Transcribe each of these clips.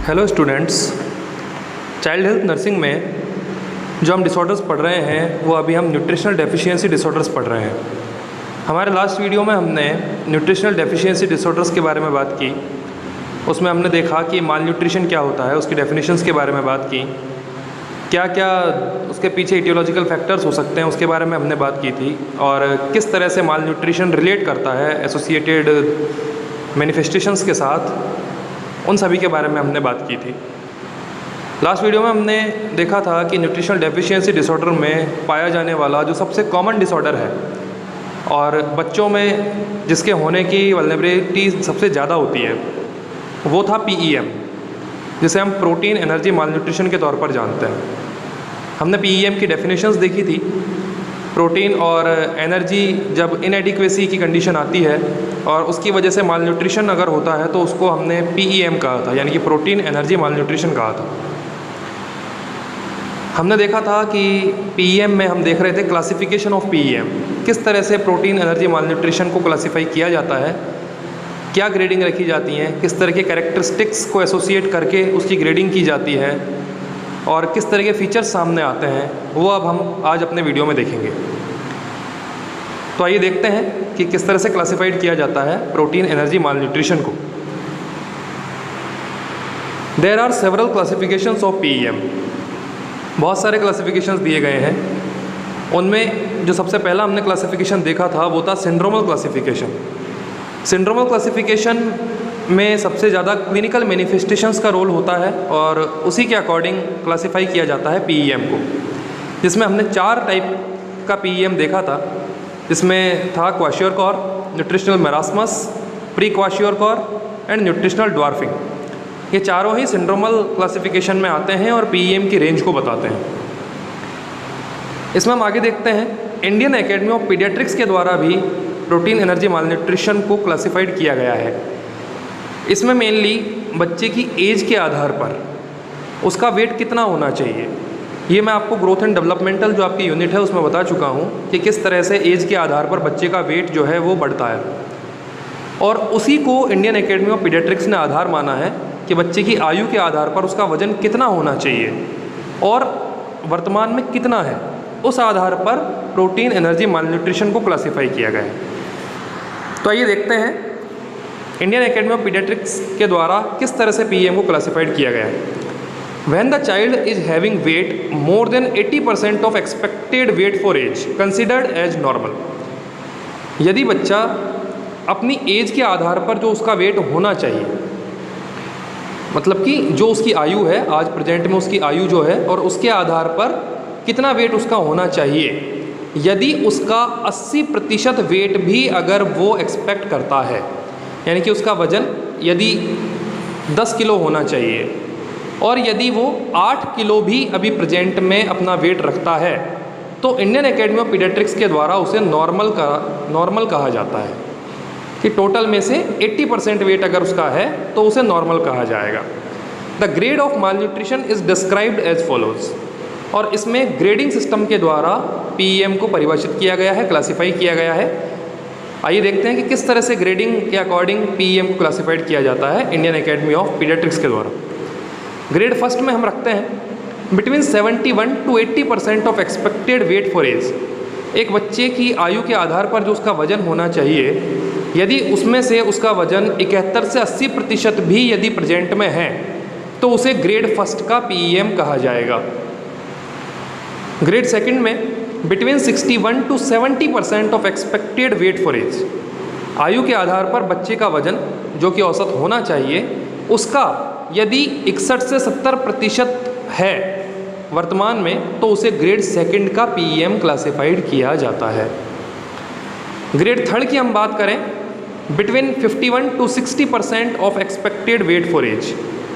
Hello students, child health nursing में जो हम डिसऑर्डर्स पढ़ रहे हैं वो अभी हम न्यूट्रिशनल डेफिशिएंसी डिसऑर्डर्स पढ़ रहे हैं। हमारे लास्ट वीडियो में हमने न्यूट्रिशनल डेफिशिएंसी डिसऑर्डर्स के बारे में बात की। उसमें हमने देखा कि माल न्यूट्रिशन क्या होता है, उसकी डेफिनेशंस के बारे में बात की, क्या क्या उसके पीछे इटियोलॉजिकल फैक्टर्स हो सकते हैं उसके बारे में हमने बात की थी, और किस तरह से माल न्यूट्रिशन रिलेट करता है एसोसिएटेड मैनिफेस्टेशंस के साथ, उन सभी के बारे में हमने बात की थी। लास्ट वीडियो में हमने देखा था कि न्यूट्रिशनल डेफिशिएंसी डिसऑर्डर में पाया जाने वाला जो सबसे कॉमन डिसऑर्डर है और बच्चों में जिसके होने की वल्नरेबिलिटी सबसे ज़्यादा होती है वो था PEM, जिसे हम प्रोटीन एनर्जी माल न्यूट्रिशन के तौर पर जानते हैं। हमने PEM की डेफिनेशंस देखी थी। प्रोटीन और एनर्जी जब इनएडिक्वेसी की कंडीशन आती है और उसकी वजह से माल न्यूट्रिशन अगर होता है तो उसको हमने PEM कहा था, यानी कि प्रोटीन एनर्जी माल न्यूट्रिशन कहा था। हमने देखा था कि PEM में हम देख रहे थे क्लासिफिकेशन ऑफ PEM, किस तरह से प्रोटीन एनर्जी माल न्यूट्रिशन को क्लासीफाई किया जाता है, क्या ग्रेडिंग रखी जाती है, किस तरह के कैरेक्टरिस्टिक्स को एसोसिएट करके उसकी ग्रेडिंग की जाती है और किस तरह के फीचर्स सामने आते हैं, वो अब हम आज अपने वीडियो में देखेंगे। तो आइए देखते हैं कि किस तरह से क्लासिफाइड किया जाता है प्रोटीन एनर्जी माल न्यूट्रिशन को। There are several classifications of PEM। बहुत सारे क्लासिफिकेशंस दिए गए हैं। उनमें जो सबसे पहला हमने क्लासिफिकेशन देखा था वो था सिंड्रोमल क्लासिफिकेशन। सिंड्रोमल क्लासिफिकेशन में सबसे ज़्यादा क्लिनिकल मैनिफेस्टेशंस का रोल होता है और उसी के अकॉर्डिंग क्लासिफाई किया जाता है PEM को, जिसमें हमने 4 टाइप का PEM देखा था। जिसमें था kwashiorkor, nutritional marasmus, pre kwashiorkor and nutritional dwarfing. ये चारों ही सिंड्रोमल क्लासिफिकेशन में आते हैं और PEM की रेंज को बताते हैं। इसमें हम आगे देखते हैं इंडियन एकेडमी ऑफ पीडियाट्रिक्स के द्वारा भी प्रोटीन एनर्जी माल न्यूट्रिशन को क्लासिफाइड किया गया है। इसमें मेनली बच्चे की एज के आधार पर उसका वेट कितना होना चाहिए, ये मैं आपको ग्रोथ एंड डेवलपमेंटल जो आपकी यूनिट है उसमें बता चुका हूँ कि किस तरह से एज के आधार पर बच्चे का वेट जो है वो बढ़ता है, और उसी को इंडियन एकेडमी ऑफ पीडियाट्रिक्स ने आधार माना है कि बच्चे की आयु के आधार पर उसका वजन कितना होना चाहिए और वर्तमान में कितना है, उस आधार पर प्रोटीन एनर्जी माल न्यूट्रिशन को क्लासीफाई किया गया है। तो आइए देखते हैं इंडियन एकेडमी ऑफ पीडियाट्रिक्स के द्वारा किस तरह से PEM को क्लासिफाइड किया गया है। When the child is having weight more than 80% of expected weight for age considered as normal। यदि बच्चा अपनी एज के आधार पर जो उसका वेट होना चाहिए, मतलब कि जो उसकी आयु है, आज प्रेजेंट में उसकी आयु जो है और उसके आधार पर कितना वेट उसका होना चाहिए, यदि उसका 80% वेट भी अगर वो एक्सपेक्ट करता है, यानी कि उसका वजन यदि 10 किलो होना चाहिए और यदि वो 8 किलो भी अभी प्रेजेंट में अपना वेट रखता है, तो इंडियन एकेडमी ऑफ पीडियाट्रिक्स के द्वारा उसे नॉर्मल कहा जाता है कि टोटल में से 80% वेट अगर उसका है तो उसे नॉर्मल कहा जाएगा। The grade of malnutrition is described as follows. और इसमें ग्रेडिंग सिस्टम के द्वारा PEM को परिभाषित किया गया है, क्लासीफाई किया गया है। आइए देखते हैं कि किस तरह से ग्रेडिंग के अकॉर्डिंग PEM को क्लासीफाइड किया जाता है इंडियन एकेडमी ऑफ पीडियाट्रिक्स के द्वारा। ग्रेड फर्स्ट में हम रखते हैं between 71 to 80% of expected weight for age. एक बच्चे की आयु के आधार पर जो उसका वजन होना चाहिए, यदि उसमें से उसका वजन 71 से 80% भी यदि प्रेजेंट में है तो उसे ग्रेड फर्स्ट का PEM कहा जाएगा। ग्रेड सेकंड में between 61 to 70% of expected weight for age. आयु के आधार पर बच्चे का वजन जो कि औसत होना चाहिए उसका यदि 61 से 70% है वर्तमान में, तो उसे ग्रेड सेकंड का PEM क्लासिफाइड किया जाता है। ग्रेड थर्ड की हम बात करें between 51 to 60% of expected weight for age.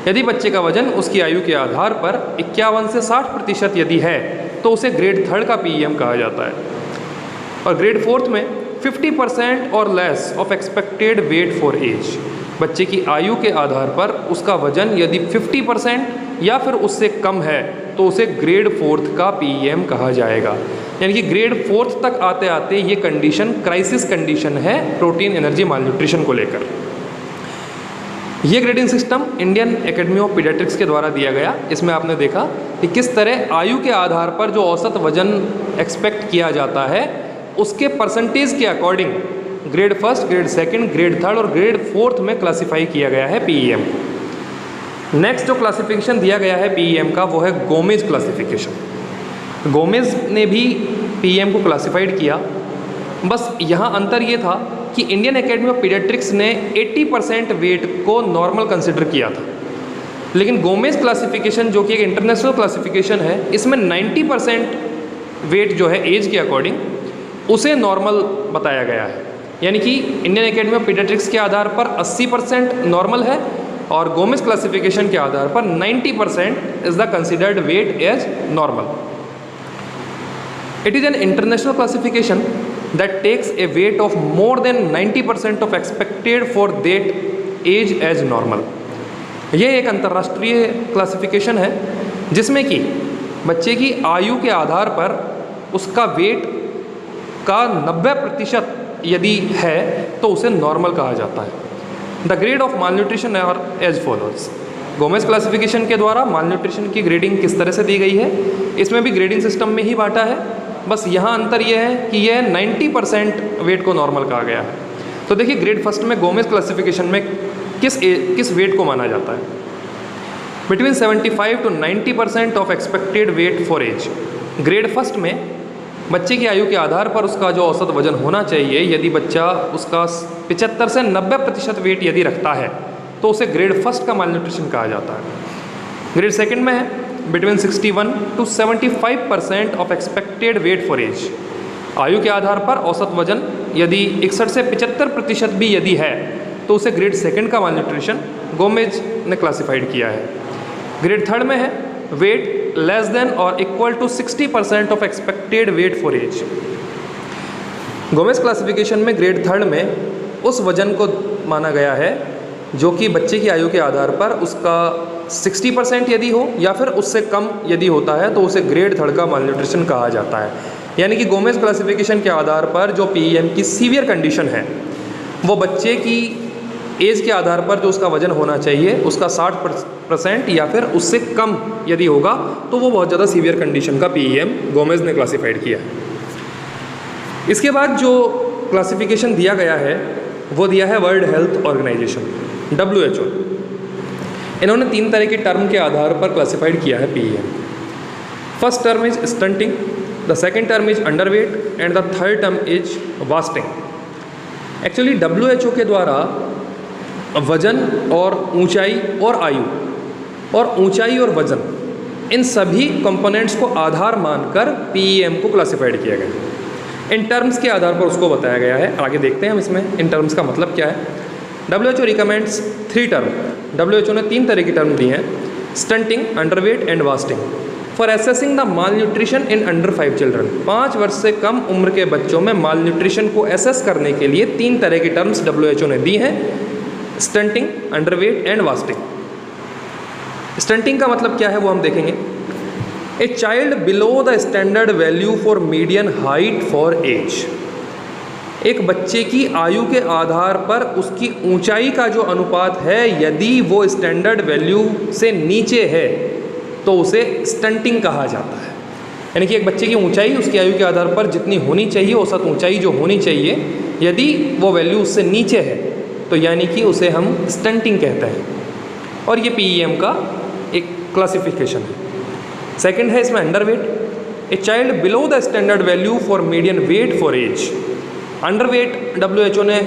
यदि बच्चे का वजन उसकी आयु के आधार पर 51 से 60% यदि है तो उसे ग्रेड थर्ड का PEM कहा जाता है। और ग्रेड फोर्थ में 50% और less of expected weight for age. बच्चे की आयु के आधार पर उसका वजन यदि 50% या फिर उससे कम है तो उसे ग्रेड फोर्थ का PEM कहा जाएगा। यानी कि ग्रेड फोर्थ तक आते आते ये कंडीशन क्राइसिस कंडीशन है प्रोटीन एनर्जी माल न्यूट्रिशन को लेकर। ये grading system Indian academy of paediatrics के द्वारा दिया गया। इसमें आपने देखा कि किस तरह आयु के आधार पर जो औसत वजन एक्सपेक्ट किया जाता है उसके परसेंटेज के according grade first, grade second, grade third और ग्रेड फोर्थ में क्लासिफाई किया गया है पीईएम। नेक्स्ट जो क्लासिफिकेशन दिया गया है पीईएम का वो है गोमेज क्लासिफिकेशन। गोमेज ने भी पीईएम को क्लासिफाइड किया, बस यहाँ अंतर ये था कि इंडियन एकेडमी ऑफ पीडियाट्रिक्स ने 80% वेट को नॉर्मल कंसिडर किया था, लेकिन गोमेज क्लासिफिकेशन जो कि एक इंटरनेशनल क्लासिफिकेशन है इसमें 90% वेट जो है एज के अकॉर्डिंग उसे नॉर्मल बताया गया है। यानी कि इंडियन एकेडमी ऑफ पीडियाट्रिक्स के आधार पर 80% नॉर्मल है और गोमेज क्लासिफिकेशन के आधार पर 90% is the considered weight age normal. It is an international classification that takes a weight of more than 90% of expected for that age as normal। यह एक अंतर्राष्ट्रीय क्लासिफिकेशन है जिसमें कि बच्चे की आयु के आधार पर उसका वेट का 90% यदि है तो उसे नॉर्मल कहा जाता है। The grade of malnutrition are as follows. Gomez classification के द्वारा मालन्यूट्रिशन की ग्रेडिंग किस तरह से दी गई है, इसमें भी ग्रेडिंग सिस्टम में ही बांटा है, बस यहाँ अंतर यह है कि यह 90% वेट को नॉर्मल कहा गया है। तो देखिए ग्रेड फर्स्ट में गोमेज क्लासिफिकेशन में किस वेट को माना जाता है, between 75 to 90% of expected weight for age. Grade first में बच्चे की आयु के आधार पर उसका जो औसत वजन होना चाहिए, यदि बच्चा उसका 75 से 90% वेट यदि रखता है तो उसे ग्रेड फर्स्ट का मालन्यूट्रिशन कहा जाता है। ग्रेड सेकंड में है between 61 to 75% of expected weight for age. आयु के आधार पर औसत वजन यदि 61 से 75% भी यदि है तो उसे ग्रेड सेकंड का मालन्यूट्रिशन गोमेज ने क्लासिफाइड किया है। ग्रेड थर्ड में है वेट लेस देन और equal to 60% of expected weight for age. Gomez classification में ग्रेड थर्ड में उस वजन को माना गया है जो कि बच्चे की आयु के आधार पर उसका 60% यदि हो या फिर उससे कम यदि होता है तो उसे ग्रेड थर्ड का मालन्यूट्रिशन कहा जाता है। यानी कि गोमेज क्लासिफिकेशन के आधार पर जो पीईएम की सीवियर कंडीशन है वो बच्चे की एज के आधार पर जो उसका वजन होना चाहिए उसका 60% या फिर उससे कम यदि होगा तो वो बहुत ज़्यादा सीवियर कंडीशन का पीईएम गोमेज ने क्लासिफाइड किया है। इसके बाद जो क्लासिफिकेशन दिया गया है वो दिया है वर्ल्ड हेल्थ ऑर्गेनाइजेशन WHO। इन्होंने 3 तरह के टर्म के आधार पर क्लासिफाइड किया है PEM. First term is stunting, the second term is underweight and the third term is wasting. Actually WHO के द्वारा वजन और ऊंचाई और आयु और ऊंचाई और वजन इन सभी कंपोनेंट्स को आधार मानकर पीईएम को क्लासिफाइड किया गया। इन टर्म्स के आधार पर उसको बताया गया है। आगे देखते हैं हम इसमें इन टर्म्स का मतलब क्या है। WHO recommends 3 term. WHO ने 3 तरह की टर्म दी हैं, stunting, underweight and wasting, for assessing the mall nutrition in under 5 children. 5 वर्ष से कम उम्र के बच्चों में माल न्यूट्रिशन को एसेस करने के लिए 3 तरह की टर्म्स WHO ने दी हैं, stunting, underweight and wasting. Stunting का मतलब क्या है वो हम देखेंगे। A child below the standard value for median height for age. एक बच्चे की आयु के आधार पर उसकी ऊंचाई का जो अनुपात है यदि वो स्टैंडर्ड वैल्यू से नीचे है तो उसे स्टंटिंग कहा जाता है। यानी कि एक बच्चे की ऊंचाई उसकी आयु के आधार पर जितनी होनी चाहिए, औसत ऊंचाई जो होनी चाहिए, यदि वो वैल्यू उससे नीचे है तो यानी कि उसे हम स्टंटिंग कहते हैं। और ये पीईएम का एक क्लासिफिकेशन है। सेकंड है इसमें underweight. A child below the standard value for median weight for age. Underweight WHO ने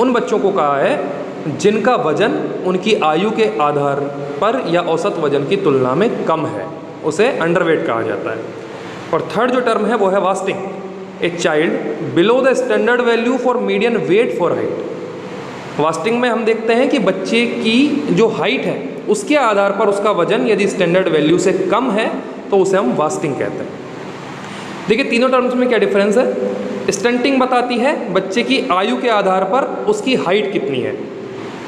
उन बच्चों को कहा है जिनका वजन उनकी आयु के आधार पर या औसत वजन की तुलना में कम है, उसे अंडरवेट कहा जाता है। और थर्ड जो टर्म है वो है wasting. A child below the standard value for median weight for height. Wasting में हम देखते हैं कि बच्चे की जो हाइट है उसके आधार पर उसका वजन यदि स्टैंडर्ड वैल्यू से कम है तो उसे हम वास्टिंग कहते हैं। देखिए तीनों टर्म्स में क्या डिफरेंस है। स्टंटिंग बताती है बच्चे की आयु के आधार पर उसकी हाइट कितनी है।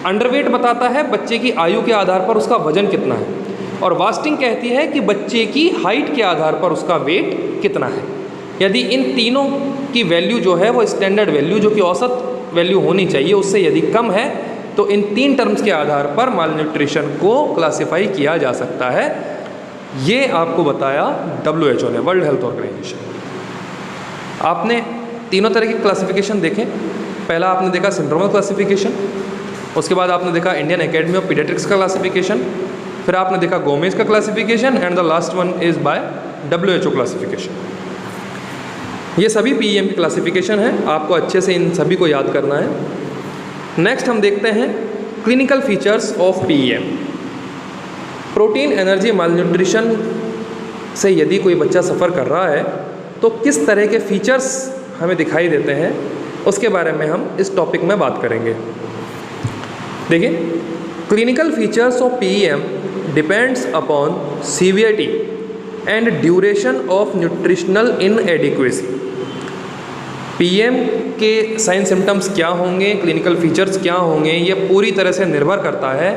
अंडरवेट बताता है बच्चे की आयु के आधार पर उसका वजन कितना है। और वास्टिंग कहती है कि बच्चे की हाइट के आधार पर उसका वेट कितना है। यदि इन तीनों की वैल्यू जो है वो स्टैंडर्ड वैल्यू जो कि औसत वैल्यू होनी चाहिए उससे यदि कम है तो इन 3 टर्म्स के आधार पर मालन्यूट्रिशन को क्लासिफाई किया जा सकता है। ये आपको बताया WHO ने, वर्ल्ड हेल्थ ऑर्गेनाइजेशन। आपने तीनों तरह की क्लासिफिकेशन देखें। पहला आपने देखा सिंड्रोमल क्लासिफिकेशन, उसके बाद आपने देखा इंडियन एकेडमी ऑफ पीडियाट्रिक्स का क्लासिफिकेशन, फिर आपने देखा गोमेज का classification and the last one is by WHO classification. ये सभी PEM की क्लासिफिकेशन है, आपको अच्छे से इन सभी को याद करना है। नेक्स्ट हम देखते हैं clinical features of PEM। Protein energy malnutrition से यदि कोई बच्चा सफ़र कर रहा है तो किस तरह के फीचर्स हमें दिखाई देते हैं, उसके बारे में हम इस टॉपिक में बात करेंगे। देखिए, clinical features of PEM depends upon severity and duration of nutritional inadequacy. PEM के साइन सिम्टम्स क्या होंगे, क्लिनिकल फीचर्स क्या होंगे, ये पूरी तरह से निर्भर करता है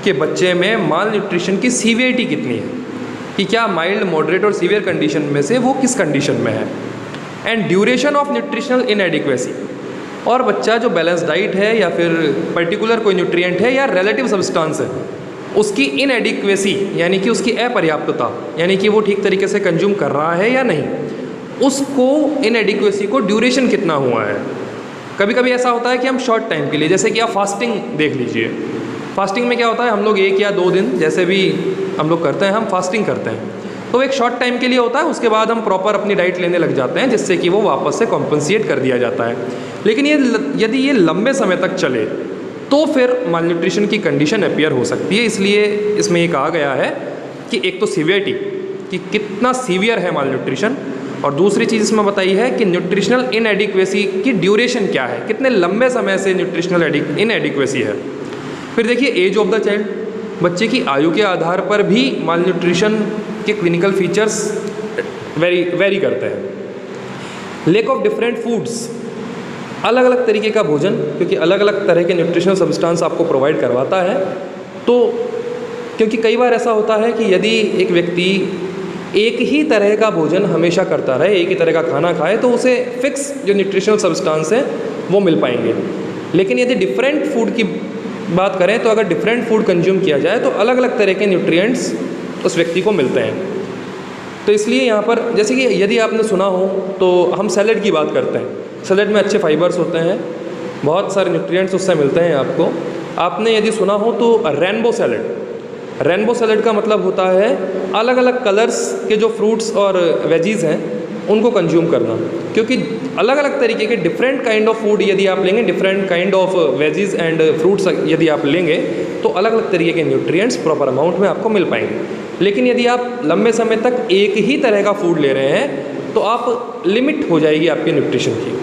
कि बच्चे में माल न्यूट्रिशन की सीवियरिटी कितनी है, कि क्या माइल्ड, मॉडरेट और सीवियर कंडीशन में से वो किस कंडीशन में है, and duration of nutritional inadequacy, और बच्चा जो बैलेंस डाइट है या फिर पर्टिकुलर कोई न्यूट्रिएंट है या रिलेटिव सब्सटेंस है, उसकी इनएडिक्वेसी यानी कि उसकी अपर्याप्तता, यानी कि वो ठीक तरीके से कंज्यूम कर रहा है या नहीं, उसको इनएडिक्वेसी को ड्यूरेशन कितना हुआ है। कभी कभी ऐसा होता है कि हम शॉर्ट टाइम के लिए, जैसे कि आप फास्टिंग देख लीजिए, फास्टिंग में क्या होता है, हम लोग 1 या 2 दिन जैसे भी हम लोग करते हैं, हम फास्टिंग करते हैं, तो एक शॉर्ट टाइम के लिए होता है, उसके बाद हम प्रॉपर अपनी डाइट लेने लग जाते हैं जिससे कि वो वापस से कॉम्पनसेट कर दिया जाता है। लेकिन यदि ये लंबे समय तक चले तो फिर मालन्यूट्रिशन की कंडीशन अपीयर हो सकती है। इसलिए इसमें ये कहा गया है कि एक तो सीवियरिटी, कि कितना सीवियर है मालन्यूट्रिशन, और दूसरी चीज़ इसमें बताई है कि न्यूट्रिशनल इनएडिक्वेसी की ड्यूरेशन क्या है, कितने लंबे समय से न्यूट्रिशनल इनएडिक्वेसी है। फिर देखिए एज ऑफ द चाइल्ड, बच्चे की आयु के आधार पर भी मालन्यूट्रिशन के क्लिनिकल फीचर्स वेरी करते हैं। लेक ऑफ डिफरेंट फूड्स, अलग अलग तरीके का भोजन, क्योंकि अलग अलग तरह के न्यूट्रिशनल सब्सटेंस आपको प्रोवाइड करवाता है। तो क्योंकि कई बार ऐसा होता है कि यदि एक व्यक्ति एक ही तरह का भोजन हमेशा करता रहे, एक ही तरह का खाना खाए, तो उसे फिक्स जो न्यूट्रिशनल सब्सटेंस हैं वो मिल पाएंगे। लेकिन यदि डिफरेंट फूड की बात करें तो अगर डिफरेंट फूड कंज्यूम किया जाए तो अलग अलग तरह के न्यूट्रिएंट्स उस व्यक्ति को मिलते हैं। तो इसलिए यहाँ पर जैसे कि यदि आपने सुना हो तो हम सैलेड की बात करते हैं, सैलेड में अच्छे फाइबर्स होते हैं, बहुत सारे न्यूट्रिएंट्स उससे मिलते हैं आपको। आपने यदि सुना हो तो रेनबो सैलेड, रेनबो सैलेड का मतलब होता है अलग अलग कलर्स के जो फ्रूट्स और वेजीज़ हैं उनको कंज्यूम करना, क्योंकि अलग अलग तरीके के डिफरेंट काइंड ऑफ फूड यदि आप लेंगे, different kind of veggies and fruits यदि आप लेंगे तो अलग अलग तरीके के न्यूट्रिएंट्स प्रॉपर अमाउंट में आपको मिल पाएंगे। लेकिन यदि आप लंबे समय तक एक ही तरह का फूड ले रहे हैं तो आप लिमिट हो जाएगी आपकी न्यूट्रिशन की।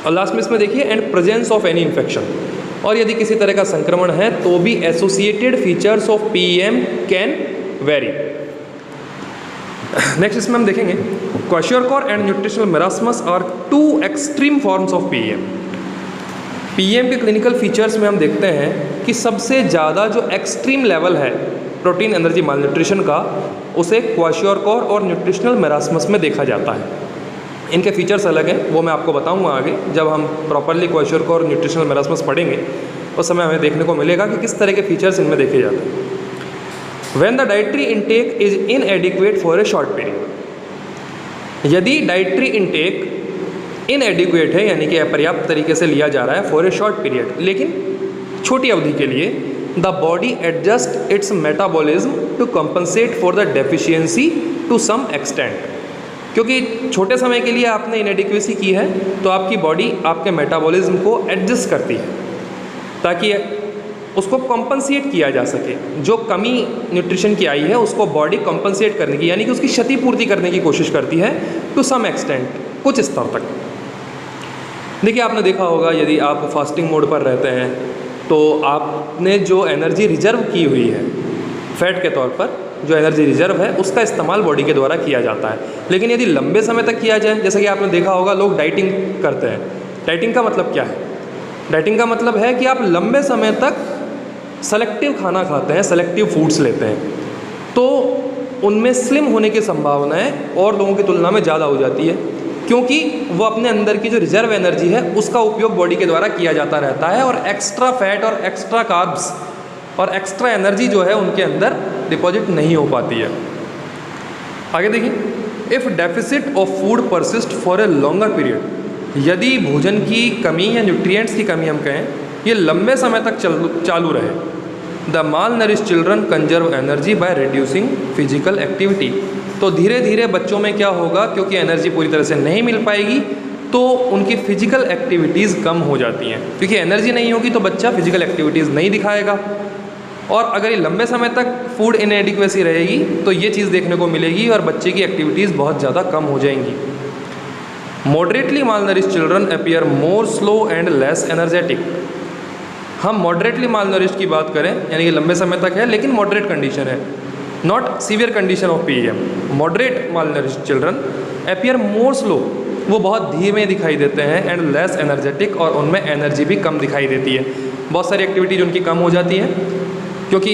और लास्ट में इसमें देखिए and presence of any infection, और यदि किसी तरह का संक्रमण है तो भी associated features of PEM can vary. Next इसमें हम देखेंगे kwashiorkor and nutritional marasmus are 2 extreme forms of PEM। PEM के क्लिनिकल फीचर्स में हम देखते हैं कि सबसे ज़्यादा जो एक्सट्रीम लेवल है प्रोटीन एनर्जी मालन्यूट्रिशन का, उसे क्वाशियोरकोर और न्यूट्रिशनल मेरास्मस में देखा जाता है। इनके फीचर्स अलग हैं, वो मैं आपको बताऊंगा आगे जब हम प्रॉपरली क्वाशियोरकोर और न्यूट्रिशनल मेरास्मस पढ़ेंगे, उस समय हमें देखने को मिलेगा कि किस तरह के फीचर्स इनमें देखे जाते हैं। When the dietary intake is inadequate for a short period, यदि डाइटरी इंटेक इनएडिक्वेट है यानी कि अपर्याप्त तरीके से लिया जा रहा है फॉर ए शॉर्ट पीरियड, लेकिन छोटी अवधि के लिए, the body adjust its metabolism to compensate for the deficiency to some extent. क्योंकि छोटे समय के लिए आपने इनएडिक्वेसी की है तो आपकी बॉडी आपके मेटाबॉलिज्म को एडजस्ट करती है ताकि उसको कॉम्पनसेट किया जा सके। जो कमी न्यूट्रिशन की आई है उसको बॉडी कॉम्पनसेट करने की यानी कि उसकी क्षतिपूर्ति करने की कोशिश करती है टू सम एक्सटेंट, कुछ स्तर तक। देखिए आपने देखा होगा यदि आप फास्टिंग मोड पर रहते हैं तो आपने जो एनर्जी रिजर्व की हुई है फैट के तौर पर, जो एनर्जी रिजर्व है उसका इस्तेमाल बॉडी के द्वारा किया जाता है। लेकिन यदि लंबे समय तक किया जाए, जैसे कि आपने देखा होगा लोग डाइटिंग करते हैं। डाइटिंग का मतलब क्या है? डाइटिंग का मतलब है कि आप लंबे समय तक सेलेक्टिव खाना खाते हैं, सेलेक्टिव फूड्स लेते हैं, तो उनमें स्लिम होने की संभावनाएं और लोगों की तुलना में ज़्यादा हो जाती है। क्योंकि वो अपने अंदर की जो रिजर्व एनर्जी है उसका उपयोग बॉडी के द्वारा किया जाता रहता है, और एक्स्ट्रा फैट और एक्स्ट्रा कार्ब्स और एक्स्ट्रा एनर्जी जो है उनके अंदर डिपॉजिट नहीं हो पाती है। आगे देखिए, if deficit of food persist for a longer period, यदि भोजन की कमी या न्यूट्रिएंट्स की कमी हम कहें ये लंबे समय तक चालू रहे, the mall nourish children conserve energy by reducing physical activity, तो धीरे धीरे बच्चों में क्या होगा, क्योंकि एनर्जी पूरी तरह से नहीं मिल पाएगी तो उनकी फिजिकल एक्टिविटीज़ कम हो जाती हैं, क्योंकि एनर्जी नहीं होगी तो बच्चा फिजिकल एक्टिविटीज़ नहीं दिखाएगा। और अगर ये लंबे समय तक फूड इनएडिक्वेसी रहेगी तो ये चीज़ देखने को मिलेगी और बच्चे की एक्टिविटीज़ बहुत ज़्यादा कम हो जाएंगी। Moderately malnourished children appear more slow and less energetic, हम मॉडरेटली मालनरिश की बात करें यानी कि लंबे समय तक है लेकिन मॉडरेट कंडीशन है, not severe condition of PM. Moderate malnourished children appear more slow, वो बहुत धीमे दिखाई देते हैं, एंड लेस एनर्जेटिक, और उनमें एनर्जी भी कम दिखाई देती है। बहुत सारी एक्टिविटीज उनकी कम हो जाती हैं, क्योंकि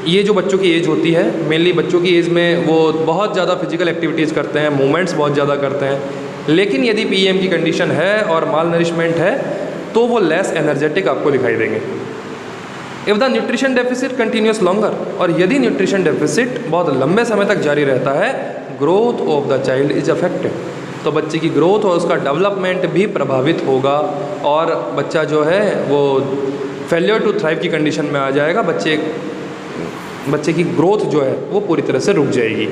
ये जो बच्चों की एज होती है, मेनली बच्चों की एज में वो बहुत ज़्यादा फिजिकल एक्टिविटीज़ करते हैं, मूवमेंट्स बहुत ज़्यादा करते हैं, लेकिन यदि पीएम की कंडीशन है और माल नरिशमेंट है तो वो लेस एनर्जेटिक आपको दिखाई देंगे। If the nutrition deficit continuous longer, और यदि न्यूट्रिशन डेफिसिट बहुत लंबे समय तक जारी रहता है, growth of the child is affected, तो बच्चे की ग्रोथ और उसका डेवलपमेंट भी प्रभावित होगा और बच्चा जो है वो फेलियर टू थ्राइव की कंडीशन में आ जाएगा, बच्चे की ग्रोथ जो है वो पूरी तरह से रुक जाएगी।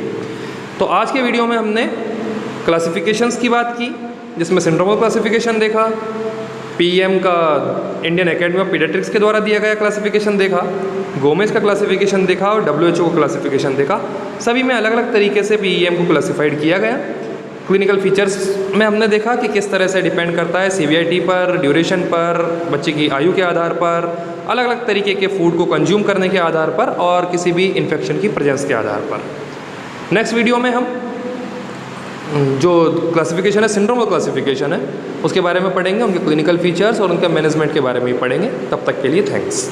तो आज के वीडियो में हमने क्लासिफिकेशंस की बात की, जिसमें सिंड्रोमल क्लासिफिकेशन देखा, पीएम का इंडियन एकेडमी ऑफ पीडियाट्रिक्स के द्वारा दिया गया क्लासिफिकेशन देखा, गोमेज का क्लासिफिकेशन देखा और WHO का क्लासिफिकेशन देखा। सभी में अलग अलग तरीके से पीएम को क्लासिफाइड किया गया। क्लिनिकल फीचर्स में हमने देखा कि किस तरह से डिपेंड करता है सीवीआईटी पर, ड्यूरेशन पर, बच्चे की आयु के आधार पर, अलग अलग तरीके के फूड को कंज्यूम करने के आधार पर और किसी भी इन्फेक्शन की प्रेजेंस के आधार पर। नेक्स्ट वीडियो में हम जो क्लासिफिकेशन है, सिंड्रोमल क्लासिफिकेशन है, उसके बारे में पढ़ेंगे, उनके क्लिनिकल फीचर्स और उनके मैनेजमेंट के बारे में भी पढ़ेंगे। तब तक के लिए थैंक्स।